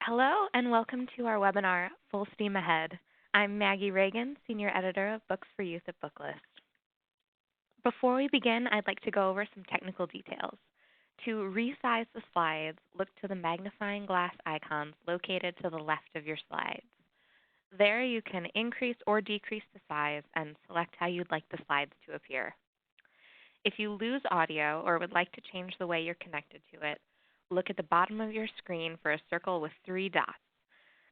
Hello and welcome to our webinar, Full Steam Ahead. I'm Maggie Reagan, Senior Editor of Books for Youth at Booklist. Before we begin, I'd like to go over some technical details. To resize the slides, look to the magnifying glass icons located to the left of your slides. There you can increase or decrease the size and select how you'd like the slides to appear. If you lose audio or would like to change the way you're connected to it, look at the bottom of your screen for a circle with 3 dots.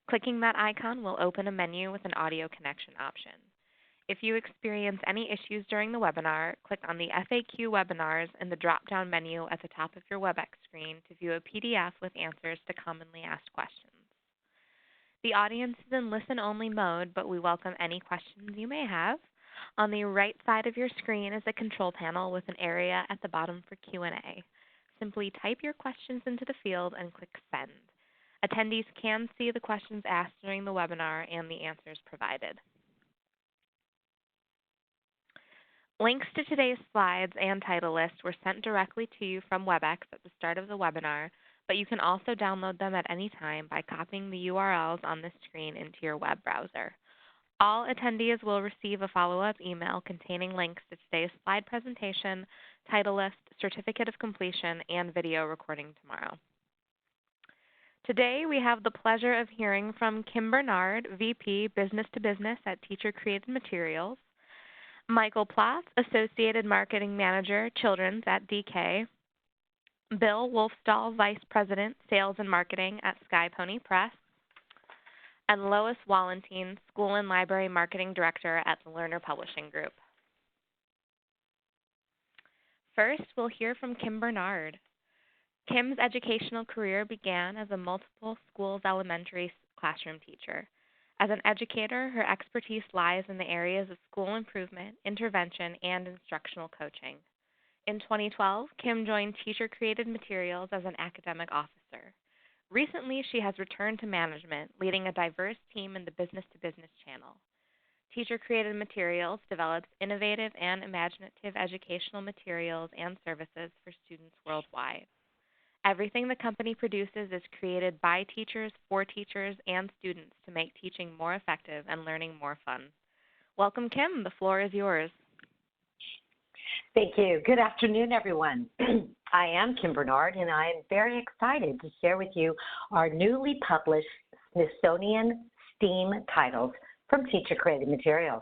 Clicking that icon will open a menu with an audio connection option. If you experience any issues during the webinar, click on the FAQ webinars in the drop-down menu at the top of your WebEx screen to view a PDF with answers to commonly asked questions. The audience is in listen-only mode, but we welcome any questions you may have. On the right side of your screen is a control panel with an area at the bottom for Q&A. Simply type your questions into the field and click Send. Attendees can see the questions asked during the webinar and the answers provided. Links to today's slides and title list were sent directly to you from WebEx at the start of the webinar, but you can also download them at any time by copying the URLs on this screen into your web browser. All attendees will receive a follow-up email containing links to today's slide presentation, title list, certificate of completion, and video recording tomorrow. Today we have the pleasure of hearing from Kim Bernard, VP Business to Business at Teacher Created Materials, Michael Platz, Associated Marketing Manager, Children's at DK, Bill Wolfstall, Vice President, Sales and Marketing at Sky Pony Press, and Lois Wallentine, School and Library Marketing Director at the Lerner Publishing Group. First, we'll hear from Kim Bernard. Kim's educational career began as a multiple schools elementary classroom teacher. As an educator, her expertise lies in the areas of school improvement, intervention, and instructional coaching. In 2012, Kim joined Teacher Created Materials as an academic officer. Recently, she has returned to management, leading a diverse team in the business-to-business channel. Teacher Created Materials develops innovative and imaginative educational materials and services for students worldwide. Everything the company produces is created by teachers, for teachers, and students to make teaching more effective and learning more fun. Welcome, Kim. The floor is yours. Thank you. Good afternoon, everyone. I am Kim Bernard, and I am very excited to share with you our newly published Smithsonian STEAM titles from Teacher Created Materials.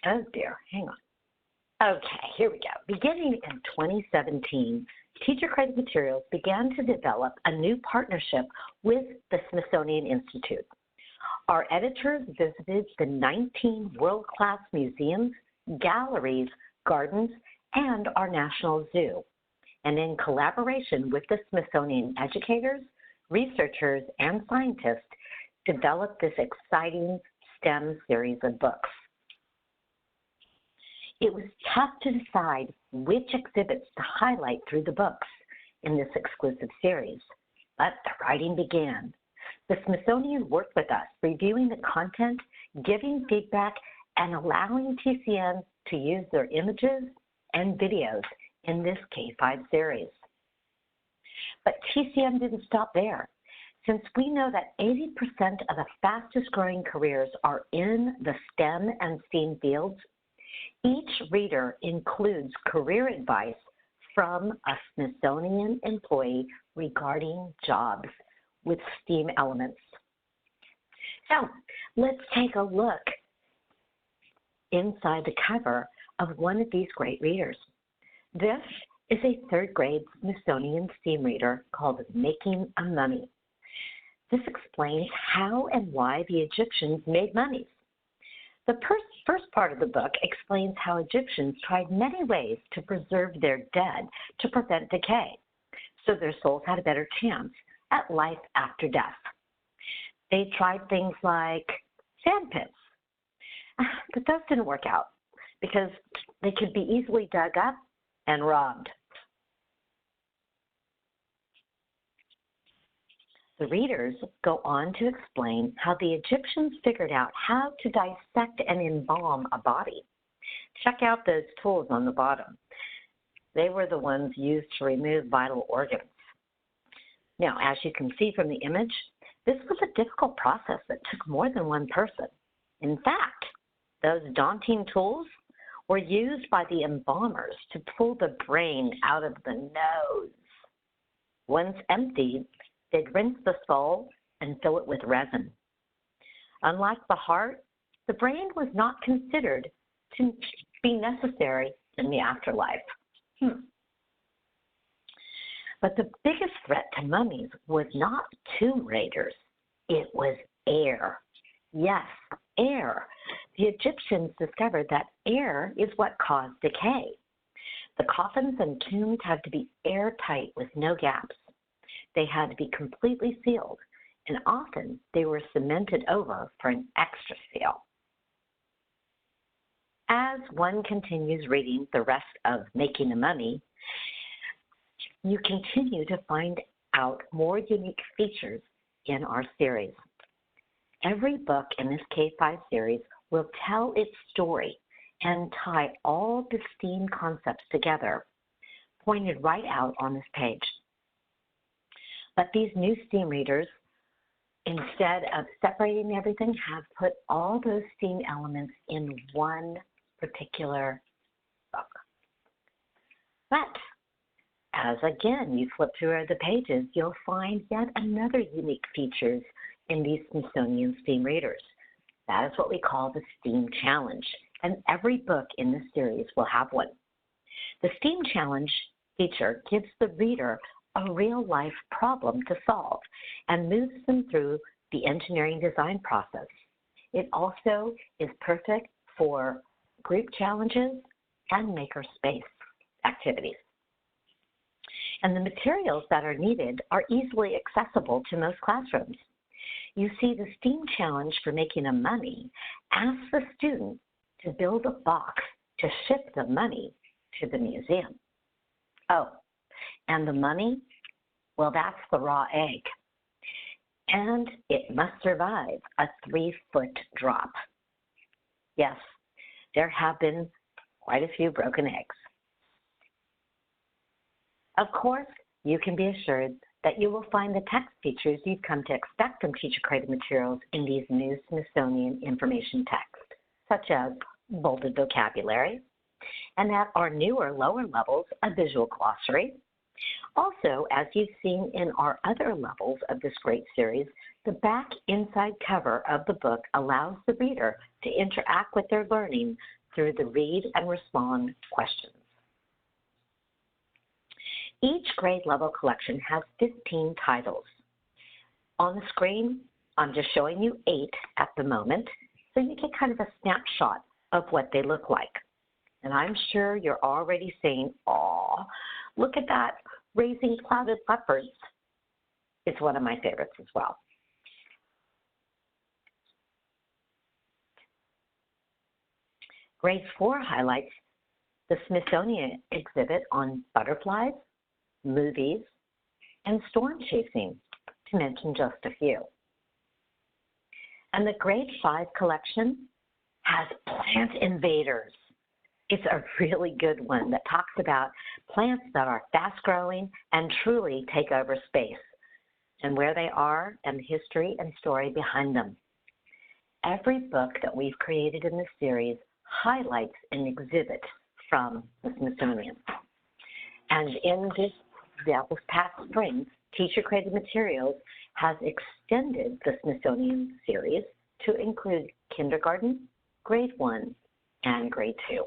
Oh dear, hang on. Okay, here we go. Beginning in 2017, Teacher Created Materials began to develop a new partnership with the Smithsonian Institute. Our editors visited the 19 world-class museums, galleries, gardens, and our National Zoo. And in collaboration with the Smithsonian educators, researchers, and scientists, developed this exciting STEM series of books. It was tough to decide which exhibits to highlight through the books in this exclusive series, but the writing began. The Smithsonian worked with us, reviewing the content, giving feedback, and allowing TCM to use their images and videos in this K-5 series. But TCM didn't stop there. Since we know that 80% of the fastest growing careers are in the STEM and STEAM fields, each reader includes career advice from a Smithsonian employee regarding jobs with STEAM elements. So let's take a look inside the cover of one of these great readers. This is a 3rd grade Smithsonian STEAM reader called Making a Mummy. This explains how and why the Egyptians made mummies. The first part of the book explains how Egyptians tried many ways to preserve their dead to prevent decay, so their souls had a better chance at life after death. They tried things like sand pits, but those didn't work out because they could be easily dug up and robbed. The readers go on to explain how the Egyptians figured out how to dissect and embalm a body. Check out those tools on the bottom. They were the ones used to remove vital organs. Now, as you can see from the image, this was a difficult process that took more than one person. In fact, those daunting tools were used by the embalmers to pull the brain out of the nose. Once emptied, they'd rinse the skull and fill it with resin. Unlike the heart, the brain was not considered to be necessary in the afterlife. But the biggest threat to mummies was not tomb raiders. It was air. Yes, air. The Egyptians discovered that air is what caused decay. The coffins and tombs had to be airtight with no gaps. They had to be completely sealed, and often they were cemented over for an extra seal. As one continues reading the rest of Making a Mummy, you continue to find out more unique features in our series. Every book in this K-5 series will tell its story and tie all the STEAM concepts together, pointed right out on this page. But these new STEAM readers, instead of separating everything, have put all those STEAM elements in one particular book. But as again you flip through the pages, you'll find yet another unique features in these Smithsonian STEAM readers. That is what we call the STEAM Challenge, and every book in this series will have one. The STEAM Challenge feature gives the reader a real-life problem to solve and moves them through the engineering design process. It also is perfect for group challenges and makerspace activities. And the materials that are needed are easily accessible to most classrooms. You see, the STEAM Challenge for Making a Mummy asks the student to build a box to ship the mummy to the museum. Oh, and the mummy, well, that's the raw egg. And it must survive a 3-foot drop. Yes, there have been quite a few broken eggs. Of course, you can be assured that you will find the text features you've come to expect from teacher-created materials in these new Smithsonian information texts, such as bolded vocabulary, and at our newer lower levels, a visual glossary. Also, as you've seen in our other levels of this great series, the back inside cover of the book allows the reader to interact with their learning through the read and respond questions. Each grade level collection has 15 titles. On the screen, I'm just showing you 8 at the moment, so you get kind of a snapshot of what they look like. And I'm sure you're already saying, "Aw, look at that, raising clouded leopards." It's one of my favorites as well. Grade 4 highlights the Smithsonian exhibit on butterflies, movies, and storm chasing, to mention just a few. And the Grade 5 collection has Plant Invaders. It's a really good one that talks about plants that are fast-growing and truly take over space, and where they are and the history and story behind them. Every book that we've created in this series highlights an exhibit from the Smithsonian. And in this past spring, Teacher-Created Materials has extended the Smithsonian series to include kindergarten, grade 1, and grade 2.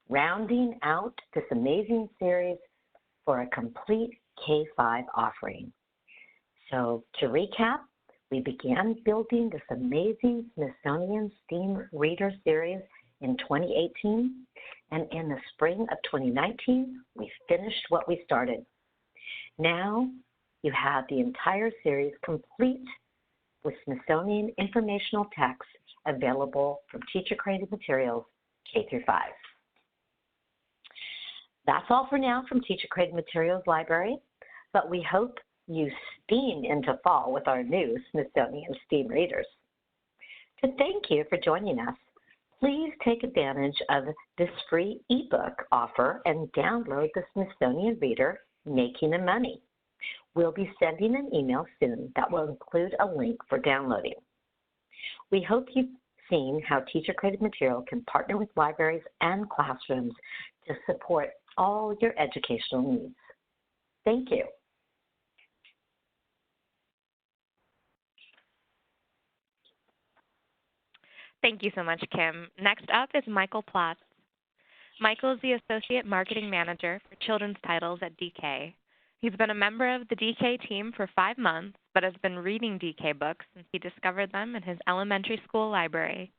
Rounding out this amazing series for a complete K-5 offering. So to recap, we began building this amazing Smithsonian STEAM Reader series in 2018, and in the spring of 2019, we finished what we started. Now you have the entire series complete with Smithsonian informational text available from Teacher-Created Materials K through 5. That's all for now from Teacher-Created Materials Library, but we hope you steam into fall with our new Smithsonian STEAM Readers. To thank you for joining us, Please take advantage of this free ebook offer and download the Smithsonian Reader, Making the Money. We'll be sending an email soon that will include a link for downloading. We hope you've seen how teacher-created material can partner with libraries and classrooms to support all your educational needs. Thank you. Thank you so much, Kim. Next up is Michael Platz. Michael is the Associate Marketing Manager for Children's Titles at DK. He's been a member of the DK team for 5 months, but has been reading DK books since he discovered them in his elementary school library.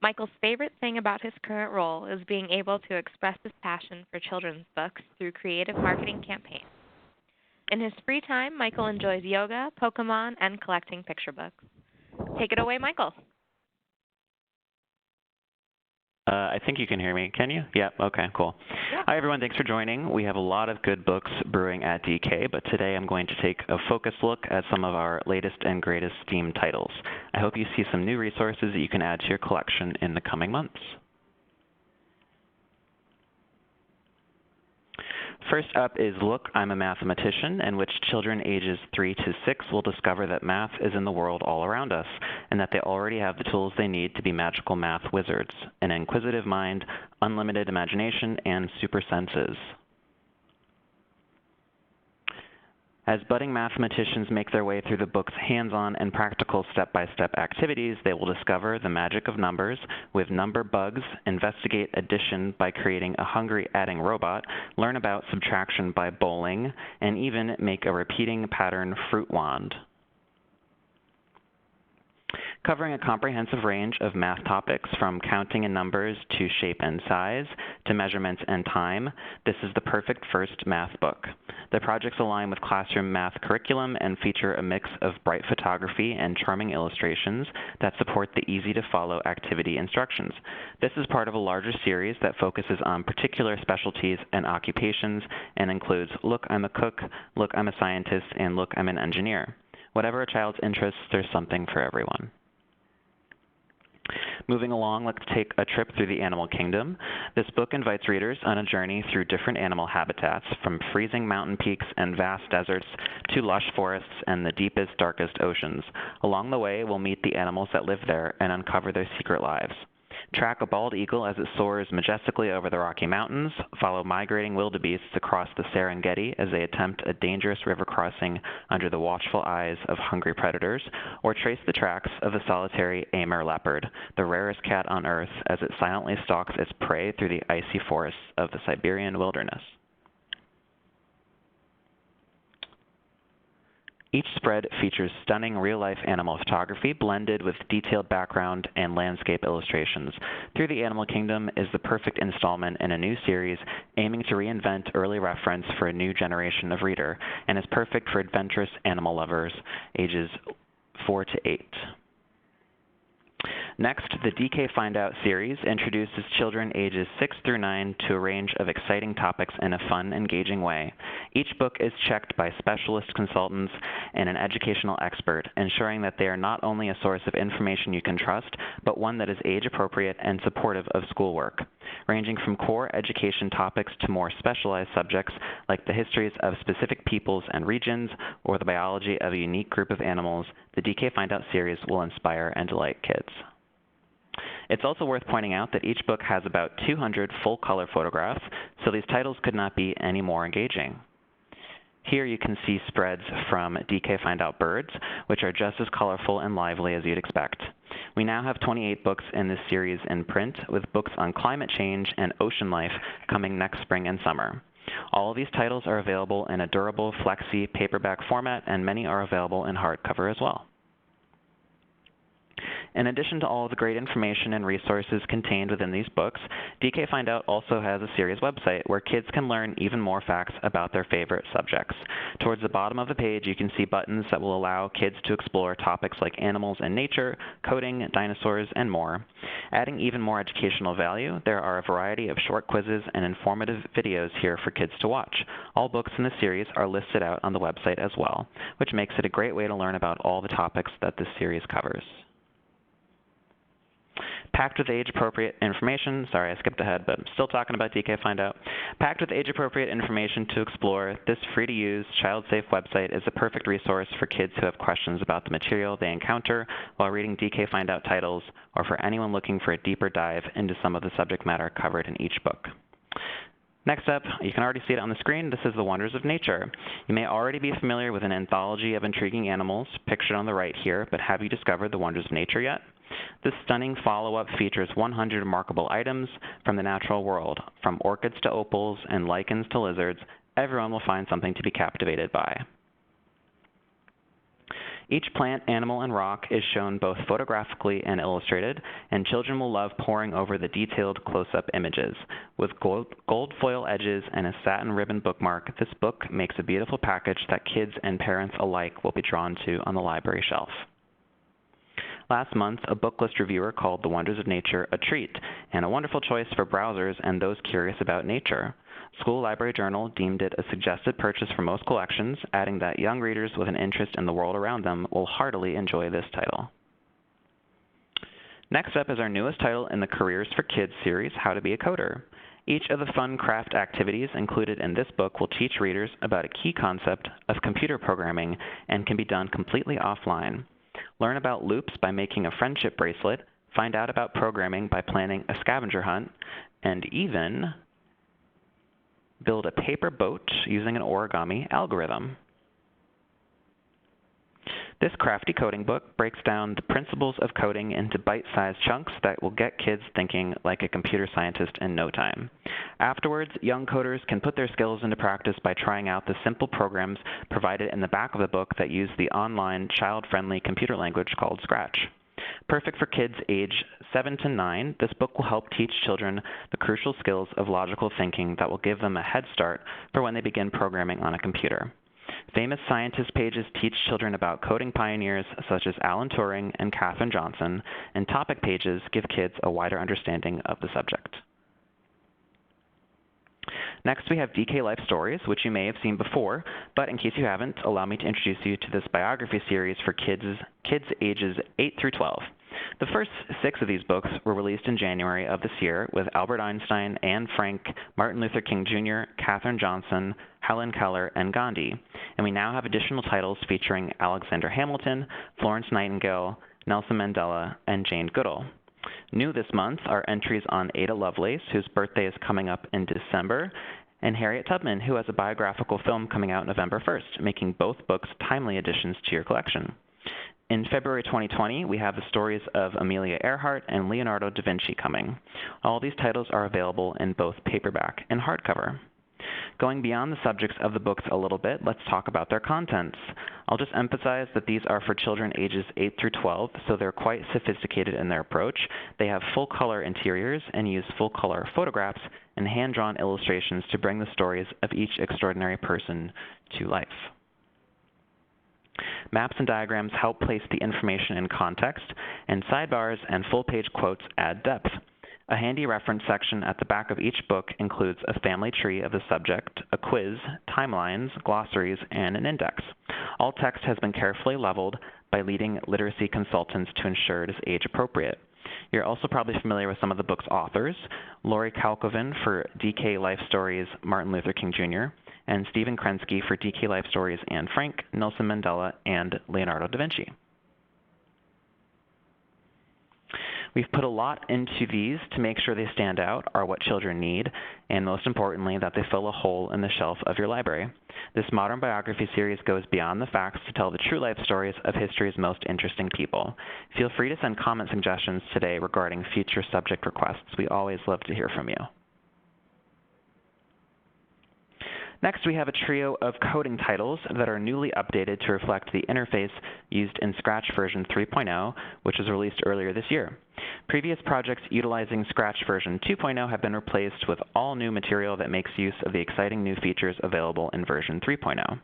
Michael's favorite thing about his current role is being able to express his passion for children's books through creative marketing campaigns. In his free time, Michael enjoys yoga, Pokemon, and collecting picture books. Take it away, Michael. I think you can hear me. Can you? Yeah, okay, cool. Yeah. Hi, everyone. Thanks for joining. We have a lot of good books brewing at DK, but today I'm going to take a focused look at some of our latest and greatest STEAM titles. I hope you see some new resources that you can add to your collection in the coming months. First up is Look, I'm a Mathematician, in which children ages 3 to 6 will discover that math is in the world all around us, and that they already have the tools they need to be magical math wizards: an inquisitive mind, unlimited imagination, and super senses. As budding mathematicians make their way through the book's hands-on and practical step-by-step activities, they will discover the magic of numbers with number bugs, investigate addition by creating a hungry adding robot, learn about subtraction by bowling, and even make a repeating pattern fruit wand. Covering a comprehensive range of math topics from counting in numbers to shape and size to measurements and time, this is the perfect first math book. The projects align with classroom math curriculum and feature a mix of bright photography and charming illustrations that support the easy-to-follow activity instructions. This is part of a larger series that focuses on particular specialties and occupations and includes Look, I'm a Cook, Look, I'm a Scientist, and Look, I'm an Engineer. Whatever a child's interests, there's something for everyone. Moving along, let's take a trip through the animal kingdom. This book invites readers on a journey through different animal habitats, from freezing mountain peaks and vast deserts to lush forests and the deepest, darkest oceans. Along the way, we'll meet the animals that live there and uncover their secret lives. Track a bald eagle as it soars majestically over the Rocky Mountains, follow migrating wildebeests across the Serengeti as they attempt a dangerous river crossing under the watchful eyes of hungry predators, or trace the tracks of the solitary Amur leopard, the rarest cat on Earth, as it silently stalks its prey through the icy forests of the Siberian wilderness. Each spread features stunning real-life animal photography blended with detailed background and landscape illustrations. Through the Animal Kingdom is the perfect installment in a new series aiming to reinvent early reference for a new generation of reader, and is perfect for adventurous animal lovers ages 4 to 8. Next, the DK Find Out series introduces children ages 6 through 9 to a range of exciting topics in a fun, engaging way. Each book is checked by specialist consultants and an educational expert, ensuring that they are not only a source of information you can trust, but one that is age-appropriate and supportive of schoolwork. Ranging from core education topics to more specialized subjects like the histories of specific peoples and regions or the biology of a unique group of animals, the DK Find Out series will inspire and delight kids. It's also worth pointing out that each book has about 200 full-color photographs, so these titles could not be any more engaging. Here you can see spreads from DK Find Out Birds, which are just as colorful and lively as you'd expect. We now have 28 books in this series in print, with books on climate change and ocean life coming next spring and summer. All of these titles are available in a durable flexi paperback format, and many are available in hardcover as well. In addition to all of the great information and resources contained within these books, DK Find Out also has a series website where kids can learn even more facts about their favorite subjects. Towards the bottom of the page, you can see buttons that will allow kids to explore topics like animals and nature, coding, dinosaurs, and more. Adding even more educational value, there are a variety of short quizzes and informative videos here for kids to watch. All books in the series are listed out on the website as well, which makes it a great way to learn about all the topics that this series covers. Packed with age-appropriate information, sorry I skipped ahead, but I'm still talking about DK Find Out. Packed with age-appropriate information to explore, this free-to-use, child-safe website is a perfect resource for kids who have questions about the material they encounter while reading DK Find Out titles, or for anyone looking for a deeper dive into some of the subject matter covered in each book. Next up, you can already see it on the screen, this is The Wonders of Nature. You may already be familiar with an anthology of intriguing animals, pictured on the right here, but have you discovered The Wonders of Nature yet? This stunning follow-up features 100 remarkable items from the natural world. From orchids to opals and lichens to lizards, everyone will find something to be captivated by. Each plant, animal, and rock is shown both photographically and illustrated, and children will love poring over the detailed close-up images. With gold foil edges and a satin ribbon bookmark, this book makes a beautiful package that kids and parents alike will be drawn to on the library shelf. Last month, a Booklist reviewer called The Wonders of Nature a treat and a wonderful choice for browsers and those curious about nature. School Library Journal deemed it a suggested purchase for most collections, adding that young readers with an interest in the world around them will heartily enjoy this title. Next up is our newest title in the Careers for Kids series, How to Be a Coder. Each of the fun craft activities included in this book will teach readers about a key concept of computer programming and can be done completely offline. Learn about loops by making a friendship bracelet, find out about programming by planning a scavenger hunt, and even build a paper boat using an origami algorithm. This crafty coding book breaks down the principles of coding into bite-sized chunks that will get kids thinking like a computer scientist in no time. Afterwards, young coders can put their skills into practice by trying out the simple programs provided in the back of the book that use the online, child-friendly computer language called Scratch. Perfect for kids age 7 to 9, this book will help teach children the crucial skills of logical thinking that will give them a head start for when they begin programming on a computer. Famous scientist pages teach children about coding pioneers such as Alan Turing and Katherine Johnson, and topic pages give kids a wider understanding of the subject. Next, we have DK Life Stories, which you may have seen before, but in case you haven't, allow me to introduce you to this biography series for kids ages 8 through 12. The first 6 of these books were released in January of this year with Albert Einstein, Anne Frank, Martin Luther King Jr., Katherine Johnson, Helen Keller, and Gandhi. And we now have additional titles featuring Alexander Hamilton, Florence Nightingale, Nelson Mandela, and Jane Goodall. New this month are entries on Ada Lovelace, whose birthday is coming up in December, and Harriet Tubman, who has a biographical film coming out November 1st, making both books timely additions to your collection. In February 2020, we have the stories of Amelia Earhart and Leonardo da Vinci coming. All these titles are available in both paperback and hardcover. Going beyond the subjects of the books a little bit, let's talk about their contents. I'll just emphasize that these are for children ages 8 through 12, so they're quite sophisticated in their approach. They have full-color interiors and use full-color photographs and hand-drawn illustrations to bring the stories of each extraordinary person to life. Maps and diagrams help place the information in context, and sidebars and full-page quotes add depth. A handy reference section at the back of each book includes a family tree of the subject, a quiz, timelines, glossaries, and an index. All text has been carefully leveled by leading literacy consultants to ensure it is age appropriate. You're also probably familiar with some of the book's authors, Lori Kalkoven for DK Life Stories, Martin Luther King Jr., and Stephen Krensky for DK Life Stories, Anne Frank, Nelson Mandela, and Leonardo da Vinci. We've put a lot into these to make sure they stand out, are what children need, and most importantly, that they fill a hole in the shelf of your library. This modern biography series goes beyond the facts to tell the true life stories of history's most interesting people. Feel free to send comment suggestions today regarding future subject requests. We always love to hear from you. Next, we have a trio of coding titles that are newly updated to reflect the interface used in Scratch version 3.0, which was released earlier this year. Previous projects utilizing Scratch version 2.0 have been replaced with all new material that makes use of the exciting new features available in version 3.0.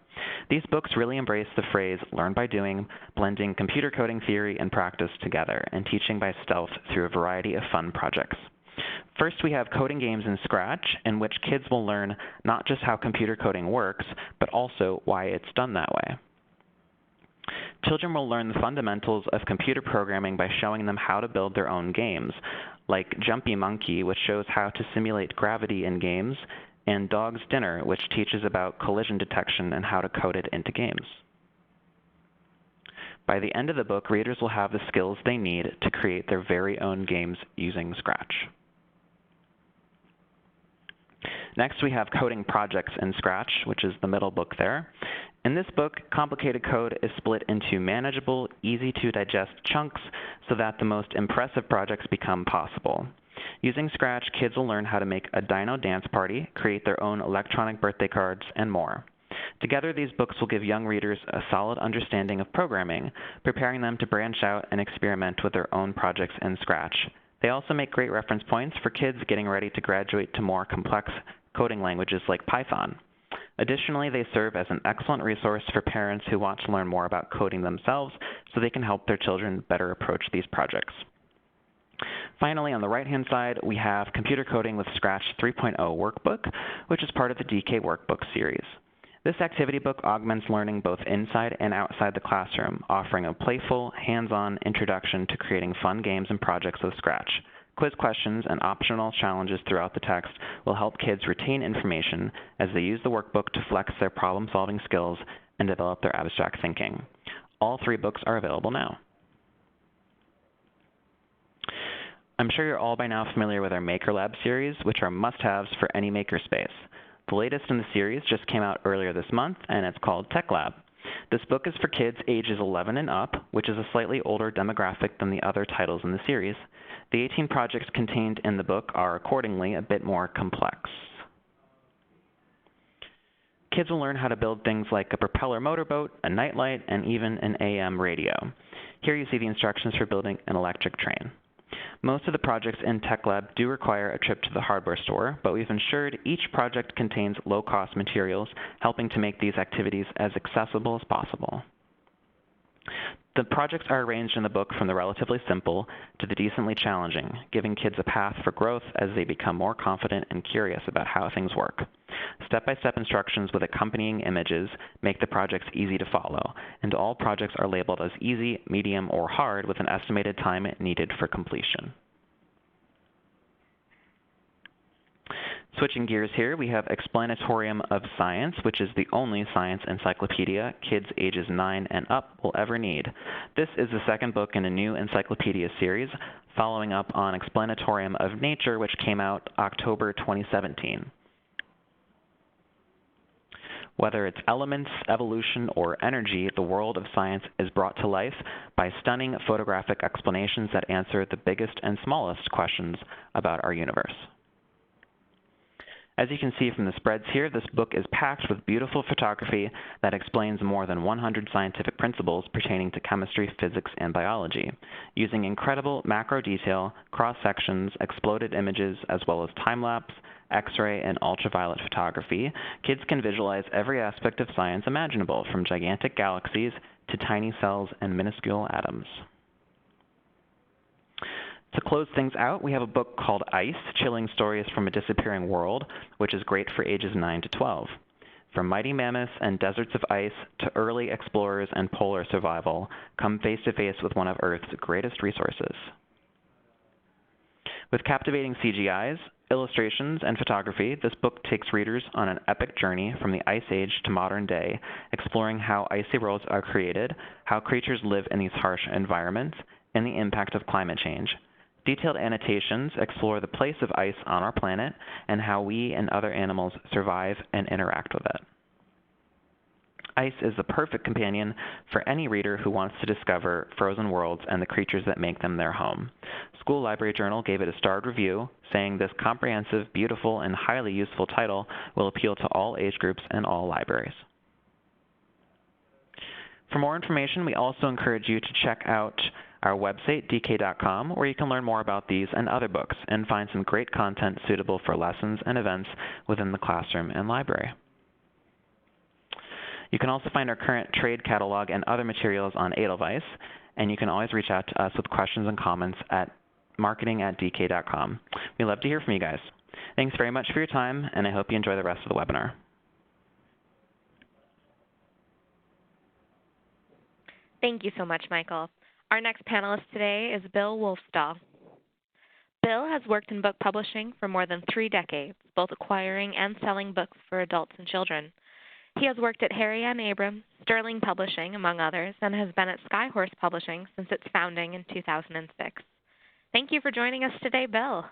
These books really embrace the phrase learn by doing, blending computer coding theory and practice together, and teaching by stealth through a variety of fun projects. First, we have coding games in Scratch, in which kids will learn not just how computer coding works, but also why it's done that way. Children will learn the fundamentals of computer programming by showing them how to build their own games, like Jumpy Monkey, which shows how to simulate gravity in games, and Dog's Dinner, which teaches about collision detection and how to code it into games. By the end of the book, readers will have the skills they need to create their very own games using Scratch. Next, we have coding projects in Scratch, which is the middle book there. In this book, complicated code is split into manageable, easy-to-digest chunks so that the most impressive projects become possible. Using Scratch, kids will learn how to make a dino dance party, create their own electronic birthday cards, and more. Together, these books will give young readers a solid understanding of programming, preparing them to branch out and experiment with their own projects in Scratch. They also make great reference points for kids getting ready to graduate to more complex coding languages like Python. Additionally, they serve as an excellent resource for parents who want to learn more about coding themselves so they can help their children better approach these projects. Finally, on the right-hand side, we have Computer Coding with Scratch 3.0 Workbook, which is part of the DK Workbook series. This activity book augments learning both inside and outside the classroom, offering a playful, hands-on introduction to creating fun games and projects with Scratch. Quiz questions and optional challenges throughout the text will help kids retain information as they use the workbook to flex their problem-solving skills and develop their abstract thinking. All 3 books are available now. I'm sure you're all by now familiar with our Maker Lab series, which are must-haves for any makerspace. The latest in the series just came out earlier this month, and it's called Tech Lab. This book is for kids ages 11 and up, which is a slightly older demographic than the other titles in the series. The 18 projects contained in the book are accordingly a bit more complex. Kids will learn how to build things like a propeller motorboat, a nightlight, and even an AM radio. Here you see the instructions for building an electric train. Most of the projects in Tech Lab do require a trip to the hardware store, but we've ensured each project contains low-cost materials, helping to make these activities as accessible as possible. The projects are arranged in the book from the relatively simple to the decently challenging, giving kids a path for growth as they become more confident and curious about how things work. Step-by-step instructions with accompanying images make the projects easy to follow, and all projects are labeled as easy, medium, or hard with an estimated time needed for completion. Switching gears here, we have Explanatorium of Science, which is the only science encyclopedia kids ages 9 and up will ever need. This is the second book in a new encyclopedia series, following up on Explanatorium of Nature, which came out October 2017. Whether it's elements, evolution, or energy, the world of science is brought to life by stunning photographic explanations that answer the biggest and smallest questions about our universe. As you can see from the spreads here, this book is packed with beautiful photography that explains more than 100 scientific principles pertaining to chemistry, physics, and biology. Using incredible macro detail, cross-sections, exploded images, as well as time-lapse, X-ray, and ultraviolet photography, kids can visualize every aspect of science imaginable, from gigantic galaxies to tiny cells and minuscule atoms. To close things out, we have a book called Ice, Chilling Stories from a Disappearing World, which is great for ages 9 to 12. From mighty mammoths and deserts of ice to early explorers and polar survival, come face to face with one of Earth's greatest resources. With captivating CGIs, illustrations, and photography, this book takes readers on an epic journey from the Ice Age to modern day, exploring how icy worlds are created, how creatures live in these harsh environments, and the impact of climate change. Detailed annotations explore the place of ice on our planet and how we and other animals survive and interact with it. Ice is the perfect companion for any reader who wants to discover frozen worlds and the creatures that make them their home. School Library Journal gave it a starred review, saying this comprehensive, beautiful, and highly useful title will appeal to all age groups and all libraries. For more information, we also encourage you to check out our website, dk.com, where you can learn more about these and other books and find some great content suitable for lessons and events within the classroom and library. You can also find our current trade catalog and other materials on Edelweiss, and you can always reach out to us with questions and comments at marketing@dk.com. We love to hear from you guys. Thanks very much for your time, and I hope you enjoy the rest of the webinar. Thank you so much, Michael. Our next panelist today is Bill Wolfstall. Bill has worked in book publishing for more than 3 decades, both acquiring and selling books for adults and children. He has worked at Harry M. Abrams, Sterling Publishing, among others, and has been at Skyhorse Publishing since its founding in 2006. Thank you for joining us today, Bill.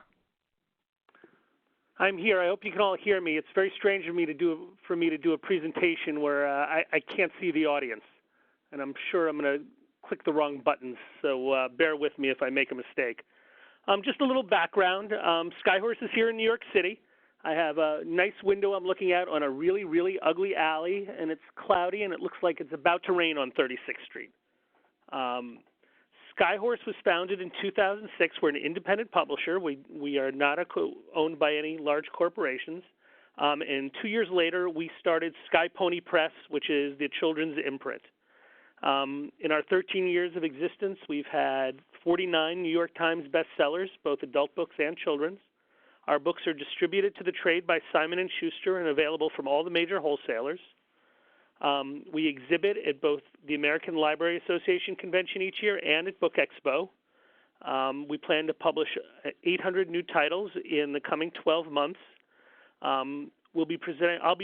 I'm here. I hope you can all hear me. It's very strange for me to do a presentation where I can't see the audience, and I'm sure I'm going to click the wrong buttons, so bear with me if I make a mistake. Just a little background. Skyhorse is here in New York City. I have a nice window I'm looking at on a really, really ugly alley, and it's cloudy, and it looks like it's about to rain on 36th Street. Skyhorse was founded in 2006. We're an independent publisher. We are not owned by any large corporations. And 2 years later, we started Sky Pony Press, which is the children's imprint. In our 13 years of existence, we've had 49 New York Times bestsellers, both adult books and children's. Our books are distributed to the trade by Simon & Schuster and available from all the major wholesalers. We exhibit at both the American Library Association convention each year and at Book Expo. We plan to publish 800 new titles in the coming 12 months. I'll be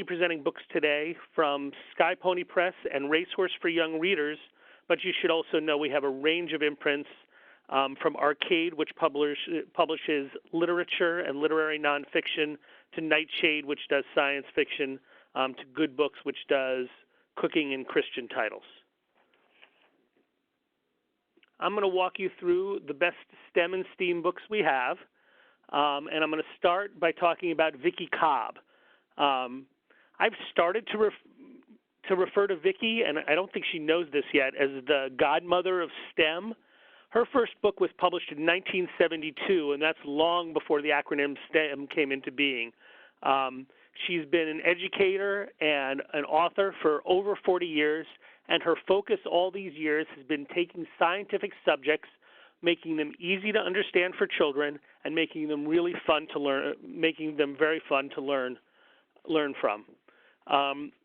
presenting books today from Sky Pony Press and Racehorse for Young Readers, but you should also know we have a range of imprints from Arcade, which publishes literature and literary nonfiction, to Nightshade, which does science fiction, to Good Books, which does cooking and Christian titles. I'm going to walk you through the best STEM and STEAM books we have, and I'm going to start by talking about Vickie Cobb. I've started to refer to Vickie, and I don't think she knows this yet, as the godmother of STEM. Her first book was published in 1972, and that's long before the acronym STEM came into being. She's been an educator and an author for over 40 years, and her focus all these years has been taking scientific subjects, making them easy to understand for children, and making them really fun to learn, making them very fun to learn from.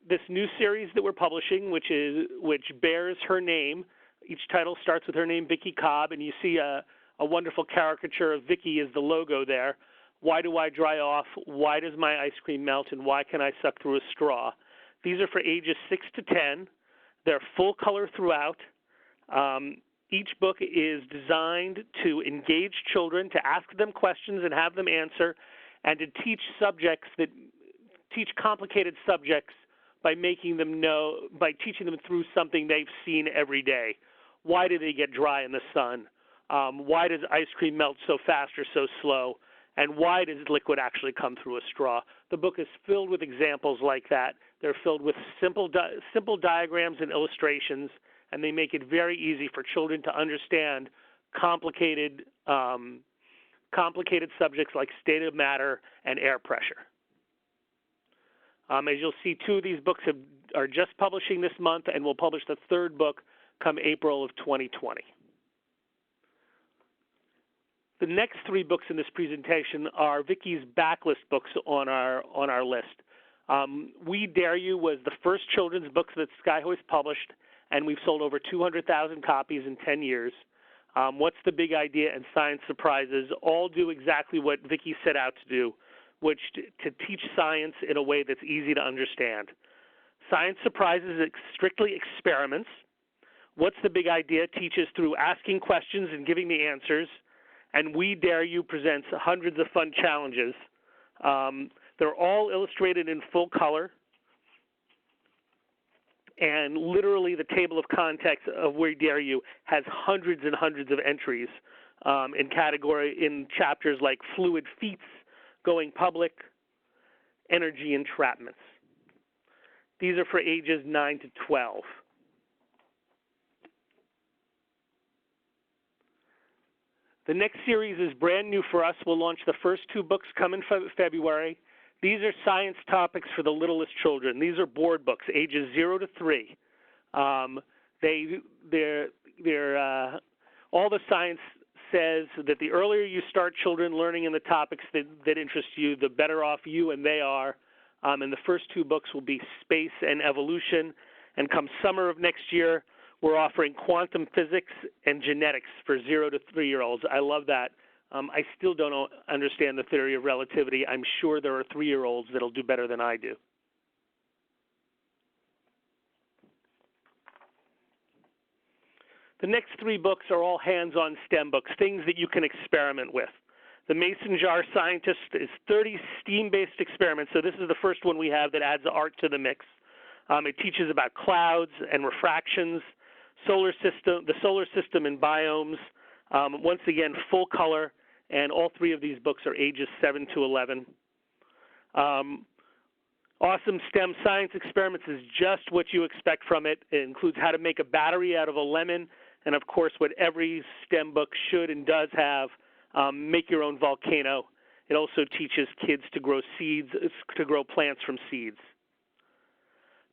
This new series that we're publishing, which bears her name, each title starts with her name, Vickie Cobb, and you see a wonderful caricature of Vickie as the logo there. Why do I dry off? Why does my ice cream melt? And why can I suck through a straw? These are for ages 6 to 10. They're full color throughout. Each book is designed to engage children, to ask them questions and have them answer, and to teach complicated subjects by teaching them through something they've seen every day. Why do they get dry in the sun? Why does ice cream melt so fast or so slow? And why does liquid actually come through a straw? The book is filled with examples like that. They're filled with simple diagrams and illustrations, and they make it very easy for children to understand complicated subjects like state of matter and air pressure. As you'll see, 2 of these books are just publishing this month, and we'll publish the 3rd book come April of 2020. The next 3 books in this presentation are Vickie's backlist books on our list. We Dare You was the first children's book that Skyhorse published, and we've sold over 200,000 copies in 10 years. What's the Big Idea and Science Surprises all do exactly what Vickie set out to do, which to teach science in a way that's easy to understand. Science Surprises is strictly experiments. What's the Big Idea teaches through asking questions and giving the answers. And We Dare You presents hundreds of fun challenges. They're all illustrated in full color. And literally the table of contents of We Dare You has hundreds and hundreds of entries in chapters like fluid feats, going public, energy entrapments. These are for ages 9 to 12. The next series is brand new for us. We'll launch the first 2 books come in February. These are science topics for the littlest children. These are board books, ages 0 to 3. All the science says that the earlier you start children learning in the topics that interest you, the better off you and they are. And the first 2 books will be space and evolution. And come summer of next year, we're offering quantum physics and genetics for 0 to 3-year-olds. I love that. I still don't understand the theory of relativity. I'm sure there are 3-year-olds that'll do better than I do. The next 3 books are all hands-on STEM books, things that you can experiment with. The Mason Jar Scientist is 30 STEAM-based experiments, so this is the first one we have that adds art to the mix. It teaches about clouds and refractions, the solar system and biomes. Once again, full color, and all 3 of these books are ages 7 to 11. Awesome STEM Science Experiments is just what you expect from it. It includes how to make a battery out of a lemon, and of course what every STEM book should and does have, make your own volcano. It also teaches kids to grow seeds, to grow plants from seeds.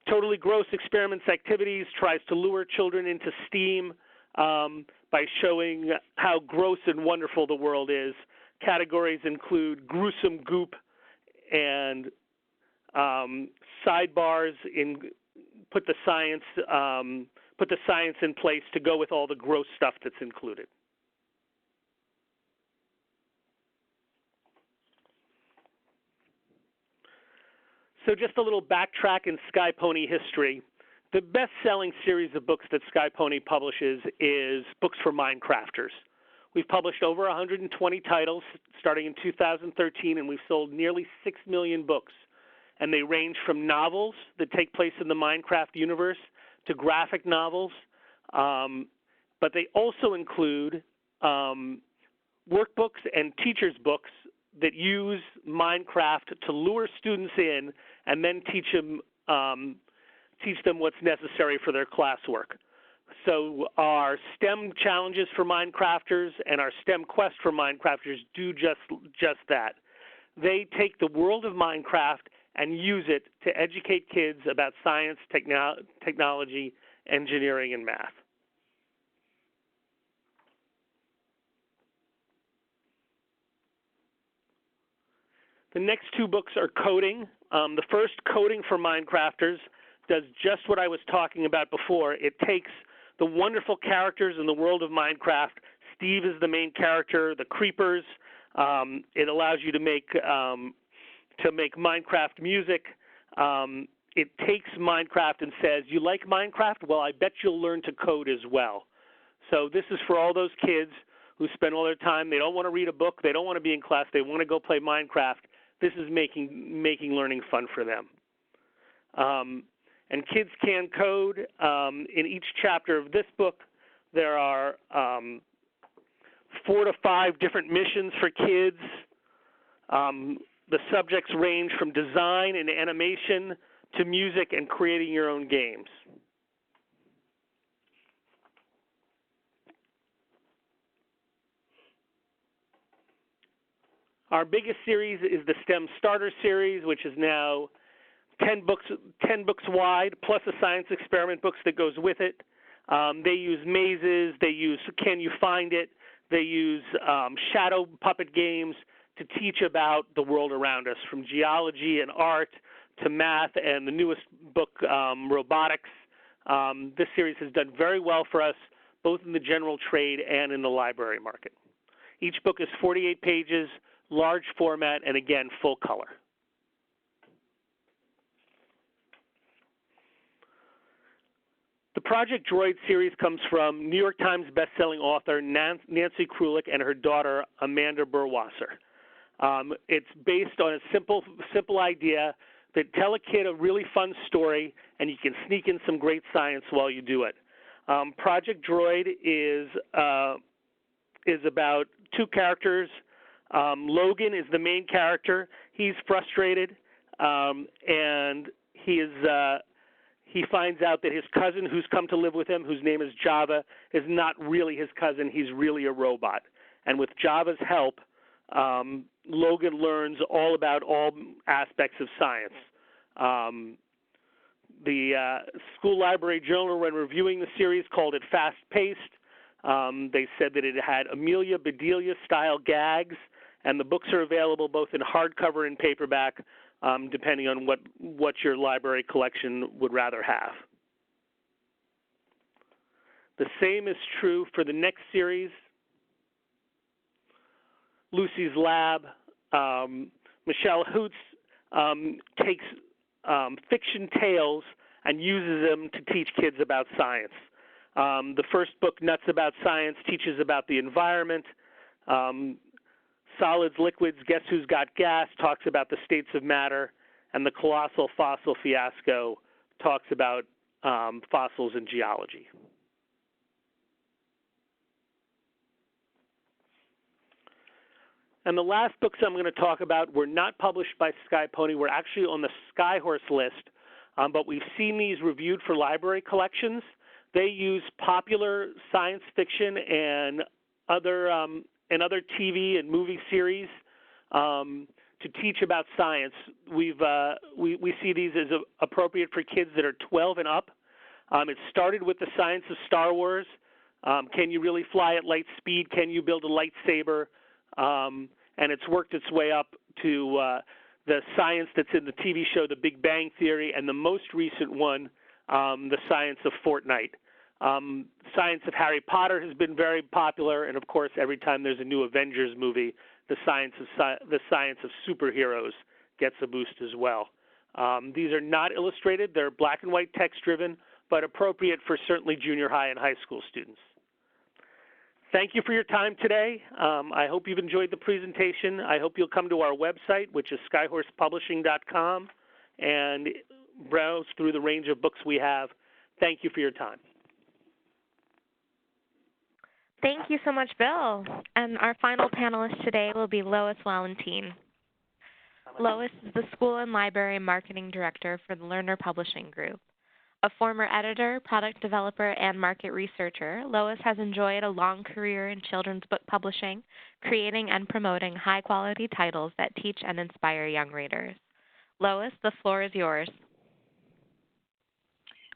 Totally Gross Experiments Activities tries to lure children into STEAM by showing how gross and wonderful the world is. Categories include gruesome goop and sidebars. Put the science in place to go with all the gross stuff that's included. So just a little backtrack in Sky Pony history. The best-selling series of books that Sky Pony publishes is books for Minecrafters. We've published over 120 titles starting in 2013, and we've sold nearly 6 million books. And they range from novels that take place in the Minecraft universe to graphic novels, but they also include workbooks and teachers' books that use Minecraft to lure students in and then teach them what's necessary for their classwork. So our STEM challenges for Minecrafters and our STEM quest for Minecrafters do just that. They take the world of Minecraft and use it to educate kids about science, technology, engineering, and math. The next 2 books are coding. The first, Coding for Minecrafters, does just what I was talking about before. It takes the wonderful characters in the world of Minecraft. Steve is the main character, the creepers. It allows you to make Minecraft music. It takes Minecraft and says, you like Minecraft? Well, I bet you'll learn to code as well. So this is for all those kids who spend all their time, they don't want to read a book, they don't want to be in class, they want to go play Minecraft. This is making learning fun for them. And kids can code. In each chapter of this book, there are 4 to 5 different missions for kids. The subjects range from design and animation to music and creating your own games. Our biggest series is the STEM Starter Series, which is now 10 books wide, plus a science experiment books that goes with it. They use mazes. They use Can You Find It? They use shadow puppet games to teach about the world around us, from geology and art to math and the newest book, robotics. This series has done very well for us, both in the general trade and in the library market. Each book is 48 pages, large format, and again, full color. The Project Droid series comes from New York Times bestselling author Nancy Krulik and her daughter Amanda Burwasser. It's based on a simple idea that tell a kid a really fun story and you can sneak in some great science while you do it. Project Droid is about 2 characters. Logan is the main character. He's frustrated, and he finds out that his cousin who's come to live with him, whose name is Java, is not really his cousin. He's really a robot. And with Java's help, Logan learns all about all aspects of science. The school library journal, when reviewing the series, called it fast-paced. They said that it had Amelia Bedelia-style gags, and the books are available both in hardcover and paperback, depending on what your library collection would rather have. The same is true for the next series, Lucy's Lab. Michelle Hoots takes fiction tales and uses them to teach kids about science. The first book, Nuts About Science, teaches about the environment. Solids, Liquids, Guess Who's Got Gas talks about the states of matter. And The Colossal Fossil Fiasco talks about fossils and geology. And the last books I'm going to talk about were not published by Sky Pony. We're actually on the Skyhorse list, but we've seen these reviewed for library collections. They use popular science fiction and other TV and movie series to teach about science. We see these as appropriate for kids that are 12 and up. It started with the science of Star Wars. Can you really fly at light speed? Can you build a lightsaber? And it's worked its way up to the science that's in the TV show The Big Bang Theory, and the most recent one, the science of Fortnite. Science of Harry Potter has been very popular, and of course, every time there's a new Avengers movie, the science of superheroes gets a boost as well. These are not illustrated; they're black and white, text-driven, but appropriate for certainly junior high and high school students. Thank you for your time today. I hope you've enjoyed the presentation. I hope you'll come to our website, which is skyhorsepublishing.com, and browse through the range of books we have. Thank you for your time. Thank you so much, Bill. And our final panelist today will be Lois Wallentin. Lois is the School and Library Marketing Director for the Lerner Publishing Group. A former editor, product developer, and market researcher, Lois has enjoyed a long career in children's book publishing, creating and promoting high-quality titles that teach and inspire young readers. Lois, the floor is yours.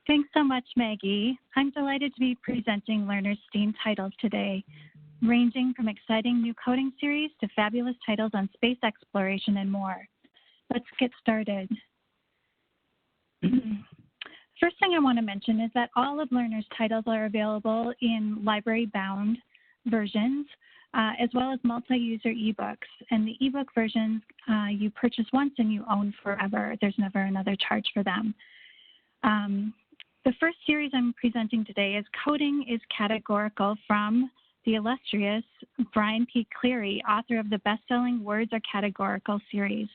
Thanks so much, Maggie. I'm delighted to be presenting Lerner's STEAM titles today, ranging from exciting new coding series to fabulous titles on space exploration and more. Let's get started. First thing I want to mention is that all of Lerner's titles are available in library-bound versions, as well as multi-user ebooks. And the ebook versions you purchase once and you own forever. There's never another charge for them. The first series I'm presenting today is Coding is Categorical from the illustrious Brian P. Cleary, author of the best-selling Words Are Categorical series.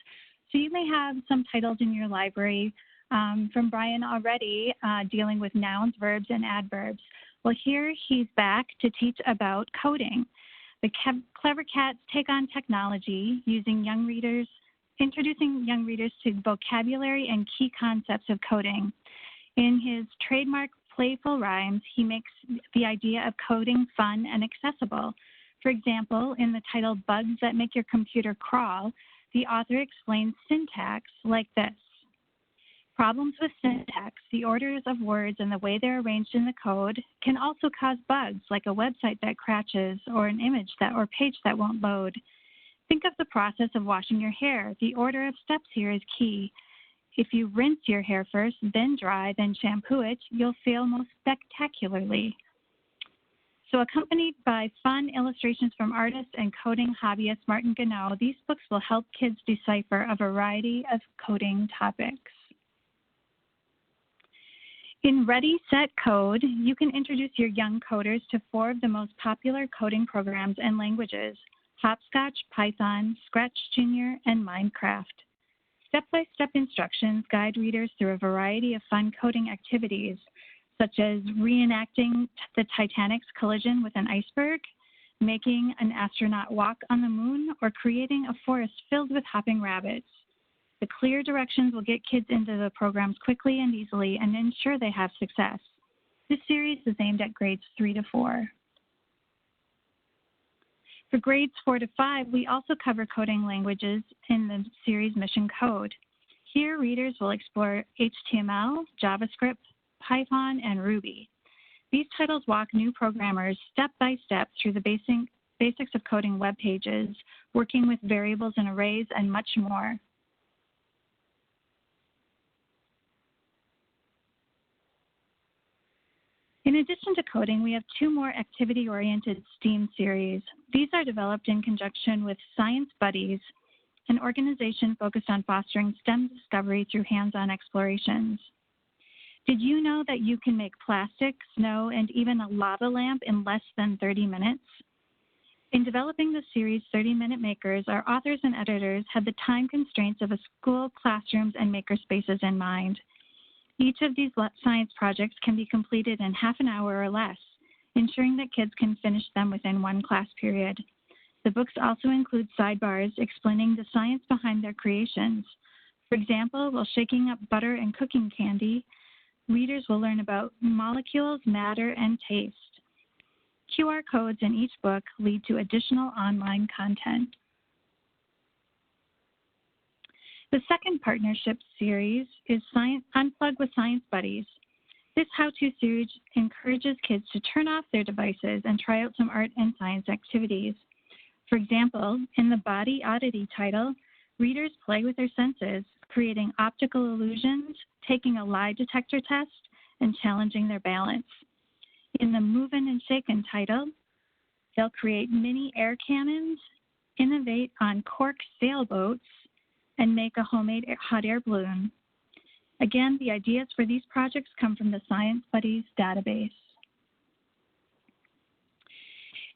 So you may have some titles in your library from Brian already dealing with nouns, verbs, and adverbs. Well, here he's back to teach about coding. The Clever Cats take on technology, introducing young readers to vocabulary and key concepts of coding. In his trademark playful rhymes, he makes the idea of coding fun and accessible. For example, in the title Bugs That Make Your Computer Crawl, the author explains syntax like this. Problems with syntax, the orders of words and the way they're arranged in the code, can also cause bugs like a website that crashes or an image or page that won't load. Think of the process of washing your hair. The order of steps here is key. If you rinse your hair first, then dry, then shampoo it, you'll fail most spectacularly. So accompanied by fun illustrations from artists and coding hobbyist Martin Gano, these books will help kids decipher a variety of coding topics. In Ready, Set, Code, you can introduce your young coders to 4 of the most popular coding programs and languages: Hopscotch, Python, Scratch Junior, and Minecraft. Step-by-step instructions guide readers through a variety of fun coding activities, such as reenacting the Titanic's collision with an iceberg, making an astronaut walk on the moon, or creating a forest filled with hopping rabbits. The clear directions will get kids into the programs quickly and easily and ensure they have success. This series is aimed at grades 3 to 4. For grades 4 to 5, we also cover coding languages in the series Mission Code. Here, readers will explore HTML, JavaScript, Python, and Ruby. These titles walk new programmers step by step through the basics of coding web pages, working with variables and arrays, and much more. In addition to coding, we have 2 more activity-oriented STEAM series. These are developed in conjunction with Science Buddies, an organization focused on fostering STEM discovery through hands-on explorations. Did you know that you can make plastic, snow, and even a lava lamp in less than 30 minutes? In developing the series 30-Minute Makers, our authors and editors had the time constraints of a school, classrooms, and makerspaces in mind. Each of these science projects can be completed in half an hour or less, ensuring that kids can finish them within 1 class period. The books also include sidebars explaining the science behind their creations. For example, while shaking up butter and cooking candy, readers will learn about molecules, matter, and taste. QR codes in each book lead to additional online content. The second partnership series is Unplugged with Science Buddies. This how-to series encourages kids to turn off their devices and try out some art and science activities. For example, in the Body Oddity title, readers play with their senses, creating optical illusions, taking a lie detector test, and challenging their balance. In the Movin' and Shakin' title, they'll create mini air cannons, innovate on cork sailboats, and make a homemade hot air balloon. Again, the ideas for these projects come from the Science Buddies database.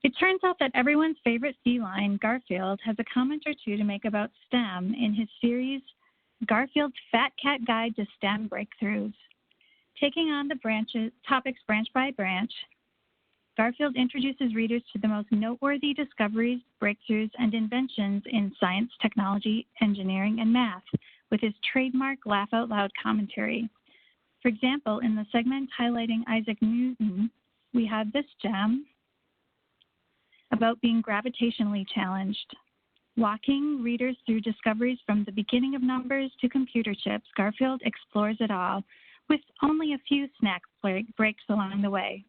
It turns out that everyone's favorite feline, Garfield, has a comment or 2 to make about STEM in his series, Garfield's Fat Cat Guide to STEM Breakthroughs. Taking on the topics branch by branch, Garfield introduces readers to the most noteworthy discoveries, breakthroughs, and inventions in science, technology, engineering, and math, with his trademark laugh-out-loud commentary. For example, in the segment highlighting Isaac Newton, we have this gem about being gravitationally challenged. Walking readers through discoveries from the beginning of numbers to computer chips, Garfield explores it all, with only a few snack breaks along the way.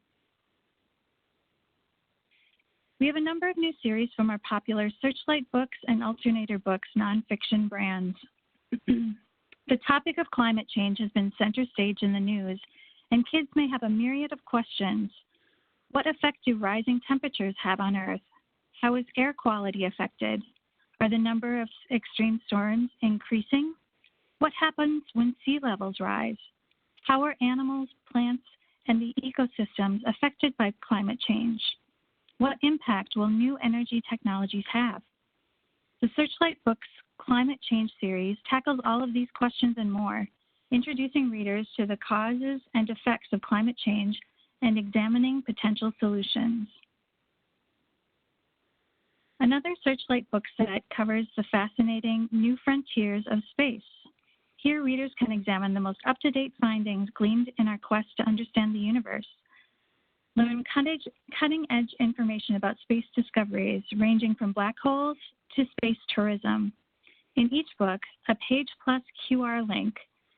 We have a number of new series from our popular Searchlight Books and Alternator Books nonfiction brands. The topic of climate change has been center stage in the news, and kids may have a myriad of questions. What effect do rising temperatures have on Earth? How is air quality affected? Are the number of extreme storms increasing? What happens when sea levels rise? How are animals, plants, and the ecosystems affected by climate change? What impact will new energy technologies have? The Searchlight Books Climate Change series tackles all of these questions and more, introducing readers to the causes and effects of climate change and examining potential solutions. Another Searchlight book set covers the fascinating New Frontiers of Space. Here, readers can examine the most up-to-date findings gleaned in our quest to understand the universe. Learn cutting-edge information about space discoveries, ranging from black holes to space tourism. In each book, a Page Plus QR link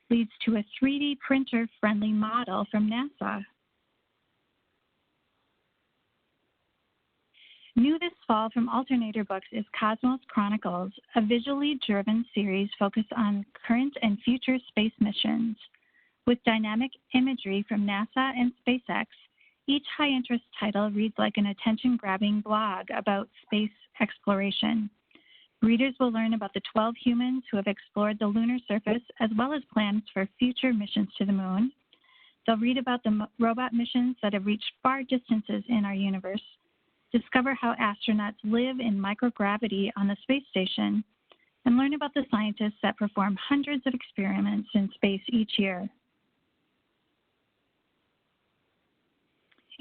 leads to a 3D printer-friendly model from NASA. New this fall from Alternator Books is Cosmos Chronicles, a visually driven series focused on current and future space missions. With dynamic imagery from NASA and SpaceX, each high-interest title reads like an attention-grabbing blog about space exploration. Readers will learn about the 12 humans who have explored the lunar surface, as well as plans for future missions to the moon. They'll read about the robot missions that have reached far distances in our universe, discover how astronauts live in microgravity on the space station, and learn about the scientists that perform hundreds of experiments in space each year.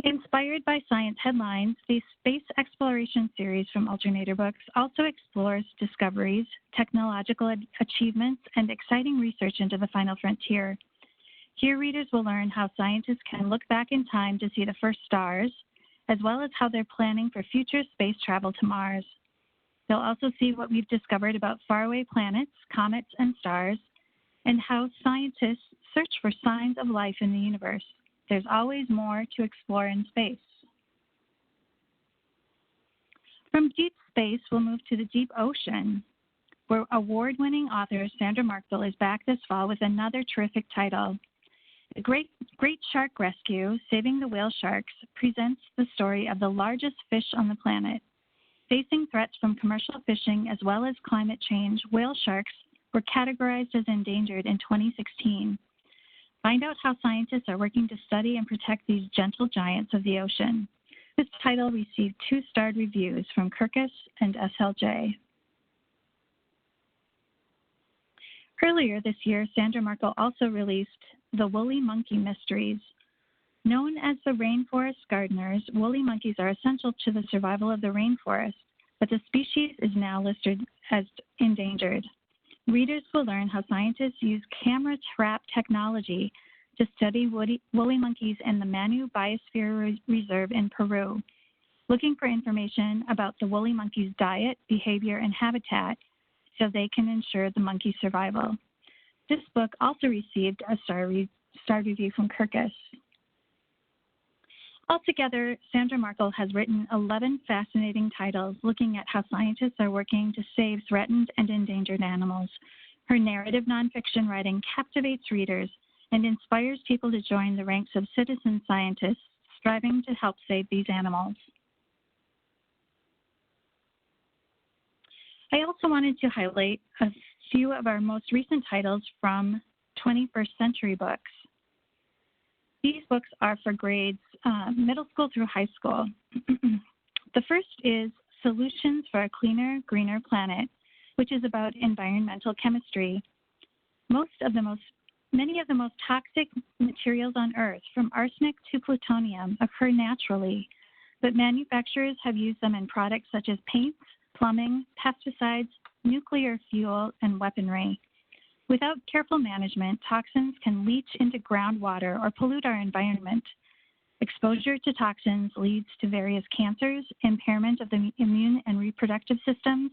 Inspired by science headlines, the Space Exploration series from Alternator Books also explores discoveries, technological achievements, and exciting research into the final frontier. Here, readers will learn how scientists can look back in time to see the first stars, as well as how they're planning for future space travel to Mars. They'll also see what we've discovered about faraway planets, comets, and stars, and how scientists search for signs of life in the universe. There's always more to explore in space. From deep space, we'll move to the deep ocean, where award-winning author Sandra Markville is back this fall with another terrific title. The Great Shark Rescue, Saving the Whale Sharks, presents the story of the largest fish on the planet. Facing threats from commercial fishing as well as climate change, whale sharks were categorized as endangered in 2016. Find out how scientists are working to study and protect these gentle giants of the ocean. This title received 2-starred reviews from Kirkus and SLJ. Earlier this year, Sandra Markle also released The Woolly Monkey Mysteries. Known as the rainforest gardeners, woolly monkeys are essential to the survival of the rainforest, but the species is now listed as endangered. Readers will learn how scientists use camera trap technology to study woolly monkeys in the Manu Biosphere Reserve in Peru, looking for information about the woolly monkey's diet, behavior, and habitat so they can ensure the monkey's survival. This book also received a star review from Kirkus. Altogether, Sandra Markle has written 11 fascinating titles looking at how scientists are working to save threatened and endangered animals. Her narrative nonfiction writing captivates readers and inspires people to join the ranks of citizen scientists striving to help save these animals. I also wanted to highlight a few of our most recent titles from 21st Century Books. These books are for grades middle school through high school. The first is Solutions for a Cleaner, Greener Planet, which is about environmental chemistry. Many of the most toxic materials on Earth, from arsenic to plutonium, occur naturally, but manufacturers have used them in products such as paints, plumbing, pesticides, nuclear fuel, and weaponry. Without careful management, toxins can leach into groundwater or pollute our environment. Exposure to toxins leads to various cancers, impairment of the immune and reproductive systems,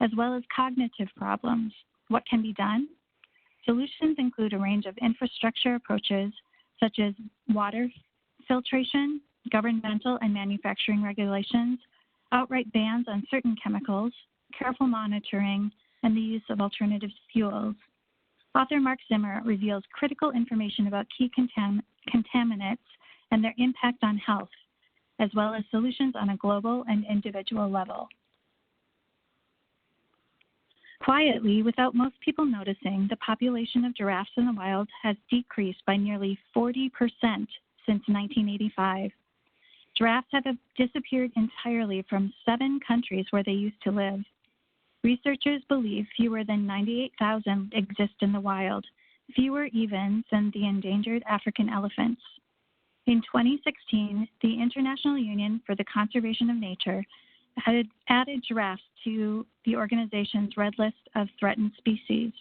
as well as cognitive problems. What can be done? Solutions include a range of infrastructure approaches, such as water filtration, governmental and manufacturing regulations, outright bans on certain chemicals, careful monitoring, and the use of alternative fuels. Author Mark Zimmer reveals critical information about key contaminants and their impact on health, as well as solutions on a global and individual level. Quietly, without most people noticing, the population of giraffes in the wild has decreased by nearly 40% since 1985. Giraffes have disappeared entirely from 7 countries where they used to live. Researchers believe fewer than 98,000 exist in the wild, fewer even than the endangered African elephants. In 2016, the International Union for the Conservation of Nature added giraffes to the organization's red list of threatened species.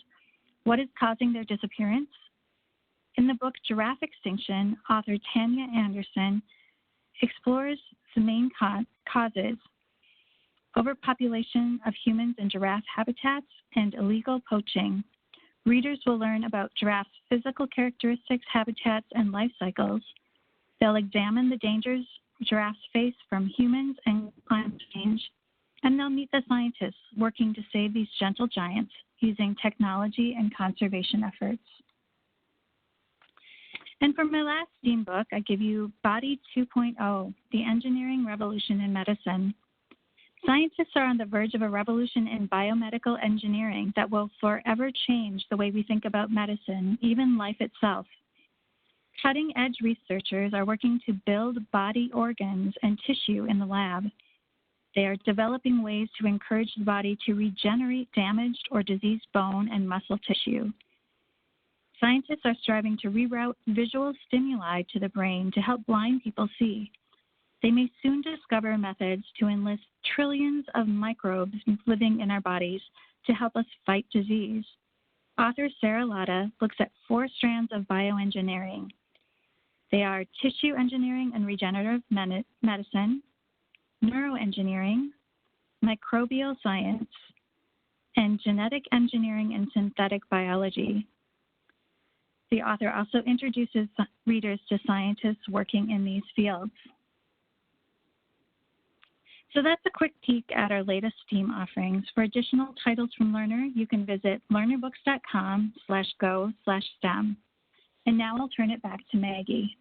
What is causing their disappearance? In the book Giraffe Extinction, author Tanya Anderson explores the main causes: overpopulation of humans in giraffe habitats and illegal poaching. Readers will learn about giraffes' physical characteristics, habitats, and life cycles. They'll examine the dangers giraffes face from humans and climate change, and they'll meet the scientists working to save these gentle giants using technology and conservation efforts. And for my last STEAM book, I give you Body 2.0, The Engineering Revolution in Medicine. Scientists are on the verge of a revolution in biomedical engineering that will forever change the way we think about medicine, even life itself. Cutting-edge researchers are working to build body organs and tissue in the lab. They are developing ways to encourage the body to regenerate damaged or diseased bone and muscle tissue. Scientists are striving to reroute visual stimuli to the brain to help blind people see. They may soon discover methods to enlist trillions of microbes living in our bodies to help us fight disease. Author Sarah Latta looks at 4 strands of bioengineering. They are tissue engineering and regenerative medicine, neuroengineering, microbial science, and genetic engineering and synthetic biology. The author also introduces readers to scientists working in these fields. So that's a quick peek at our latest STEAM offerings. For additional titles from Lerner, you can visit lernerbooks.com/go/STEM. And now I'll turn it back to Maggie.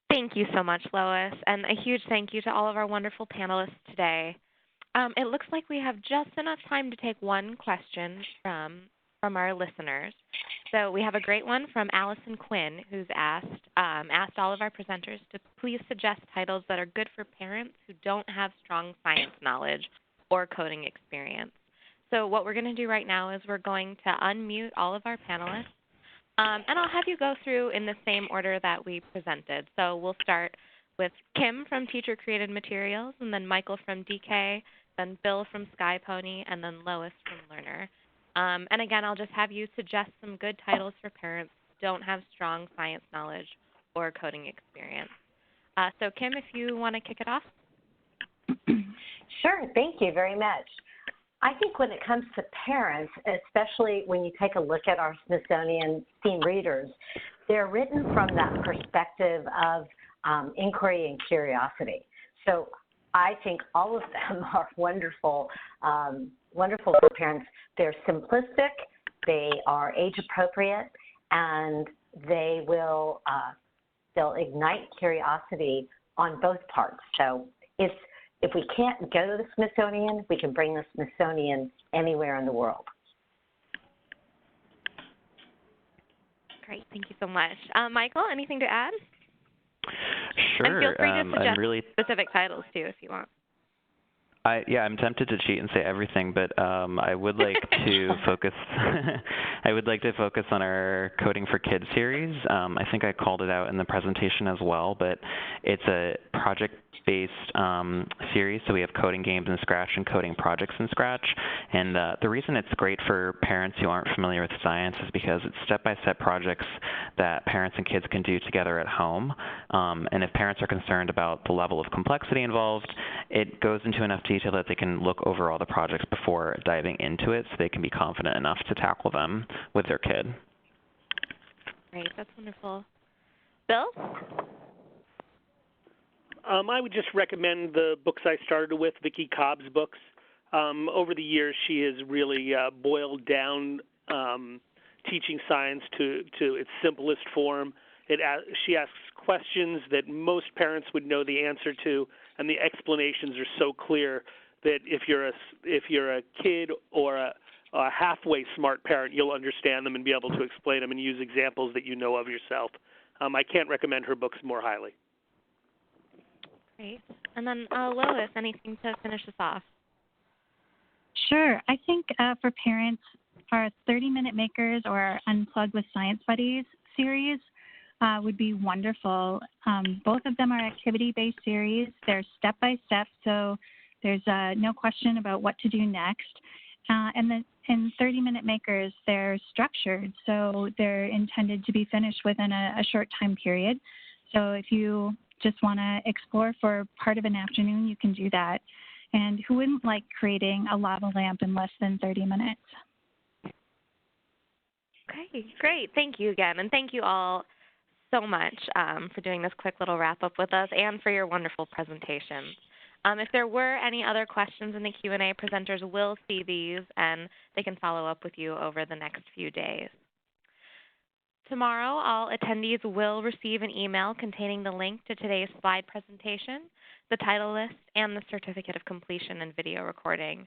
Thank you so much, Lois, and a huge thank you to all of our wonderful panelists today. It looks like we have just enough time to take one question from our listeners. So we have a great one from Allison Quinn, who's asked all of our presenters to please suggest titles that are good for parents who don't have strong science knowledge or coding experience. So what we're going to do right now is we're going to unmute all of our panelists, and I'll have you go through in the same order that we presented. So we'll start with Kim from Teacher Created Materials, and then Michael from DK, then Bill from Sky Pony, and then Lois from Lerner. And again, I'll just have you suggest some good titles for parents who don't have strong science knowledge or coding experience. So Kim, if you want to kick it off. Sure, thank you very much. I think when it comes to parents, especially when you take a look at our Smithsonian STEAM readers, they're written from that perspective of inquiry and curiosity. So I think all of them are wonderful, wonderful for parents. They're simplistic, they are age appropriate, and they will they'll ignite curiosity on both parts. So if we can't go to the Smithsonian, we can bring the Smithsonian anywhere in the world. Great, thank you so much. Michael, anything to add? Sure. And feel free to suggest really specific titles too if you want. I'm tempted to cheat and say everything, but I would like to focus. I would like to focus on our Coding for Kids series. I think I called it out in the presentation as well, but it's a project-based series. So we have coding games in Scratch and coding projects in Scratch. And the reason it's great for parents who aren't familiar with science is because it's step-by-step projects that parents and kids can do together at home. And if parents are concerned about the level of complexity involved, it goes into enough detail that they can look over all the projects before diving into it so they can be confident enough to tackle them with their kid. Great, that's wonderful. Bill? I would just recommend the books I started with, Vickie Cobb's books. Over the years, she has really boiled down teaching science to its simplest form. She asks questions that most parents would know the answer to, and the explanations are so clear that if you're a kid or a halfway smart parent, you'll understand them and be able to explain them and use examples that you know of yourself. I can't recommend her books more highly. Great. And then Lois, anything to finish us off? Sure. I think for parents, our 30-Minute Makers or our Unplugged with Science Buddies series would be wonderful. Both of them are activity-based series. They're step-by-step, so there's no question about what to do next. And in 30-Minute Makers, they're structured, so they're intended to be finished within a short time period. So if you just want to explore for part of an afternoon, you can do that. And who wouldn't like creating a lava lamp in less than 30 minutes? Okay, great. Thank you again. And thank you all so much for doing this quick little wrap-up with us and for your wonderful presentations. If there were any other questions in the Q&A, presenters will see these, and they can follow up with you over the next few days. Tomorrow, all attendees will receive an email containing the link to today's slide presentation, the title list, and the certificate of completion and video recording.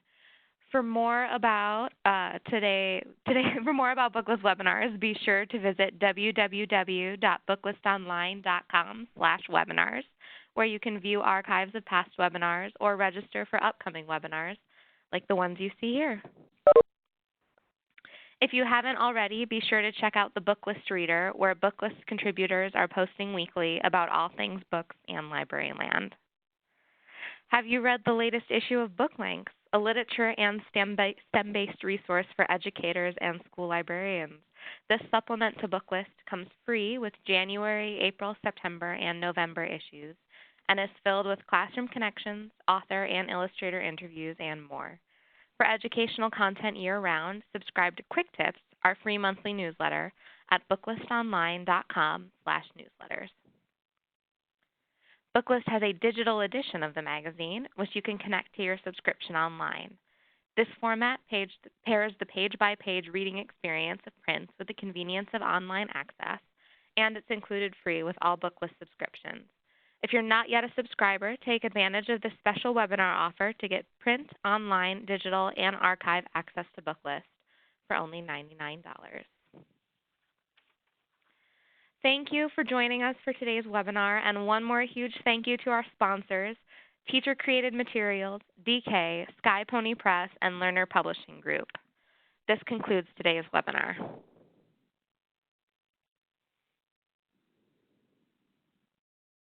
For more about for more about Booklist webinars, be sure to visit www.booklistonline.com/webinars, where you can view archives of past webinars or register for upcoming webinars, like the ones you see here. If you haven't already, be sure to check out the Booklist Reader, where Booklist contributors are posting weekly about all things books and library land. Have you read the latest issue of Booklinks, a literature and STEM-based resource for educators and school librarians? This supplement to Booklist comes free with January, April, September, and November issues, and is filled with classroom connections, author and illustrator interviews, and more. For educational content year-round, subscribe to Quick Tips, our free monthly newsletter, at booklistonline.com/newsletters. Booklist has a digital edition of the magazine, which you can connect to your subscription online. This format pairs the page-by-page reading experience of print with the convenience of online access, and it's included free with all Booklist subscriptions. If you're not yet a subscriber, take advantage of this special webinar offer to get print, online, digital, and archive access to Booklist for only $99. Thank you for joining us for today's webinar, and one more huge thank you to our sponsors, Teacher Created Materials, DK, Sky Pony Press, and Lerner Publishing Group. This concludes today's webinar.